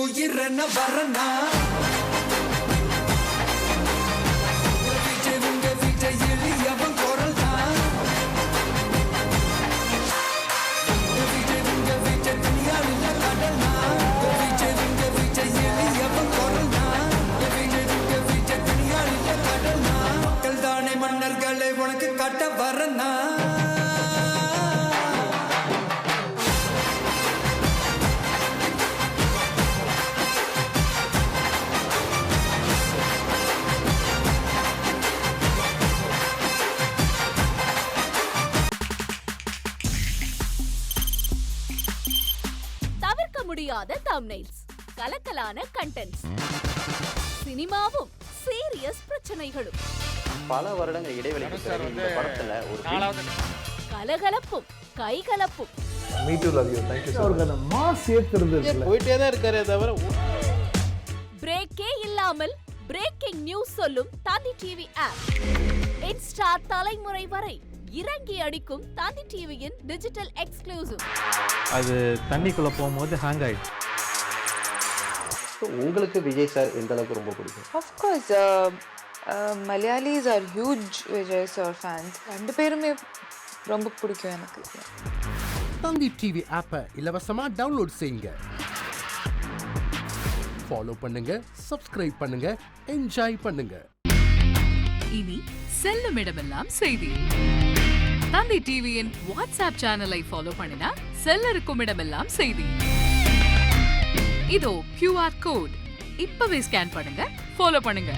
உயிரென்ன வரனா எளியவன் குரல் தான் தனியால் இல்ல கடல் தான் எளியவன் குரல் தான் தனியால் இல்ல கடல் தான் மக்கள் தானே மன்னர்களை உனக்கு காட்ட வரனா முடியாத தம்ப்நெயில்ஸ், கலக்கலான கண்டென்ட்ஸ், சினிமாவும் சீரியஸ் பிரச்சனைகளும், பல வருடங்கள் இடைவெளிக்கு பிறகு இந்த படத்துல ஒரு கலகலப்பும் கைகலப்பும். Me too, love you. Thank you so much. அவருக்கு அந்த மாஸ் ஏத்துறது இல்ல. போயிட்டே தான் இருக்காரே தவிர பிரேக்கே இல்லாமல் பிரேக்கிங் நியூஸ் சொல்லும் தந்தி டிவி ஆப். இன்ஸ்டா தலைமுறை வரை இறங்கி அடிக்கும் தந்தி டிவியின் டிஜிட்டல் எக்ஸ்க்ளூசிவ். அது தண்ணிக்குள்ள போகும்போது ஹேங் ஆயிடுச்சு. உங்களுக்கு விஜய் சார் எந்த அளவுக்கு ரொம்ப பிடிக்கும்? Of course, Malayalis are huge Vijay sir fans. ரெண்டு பேருமே ரொம்ப பிடிக்கும் எனக்கு. தந்தி டிவி ஆப்பை இலவசமா டவுன்லோட் செய்யுங்க. ஃபாலோ பண்ணுங்க, சப்ஸ்கிரைப் பண்ணுங்க, என்ஜாய் பண்ணுங்க. இனி செல்லும் இடமெல்லாம் செய்தி. தந்தி டிவியின் வாட்ஸ்அப் சேனலை ஃபாலோ பண்ணினா செல்ல இருக்கும் இடமெல்லாம் செய்தி. இதோ QR கோட் இப்பவே ஸ்கேன் பண்ணுங்க, ஃபாலோ பண்ணுங்க.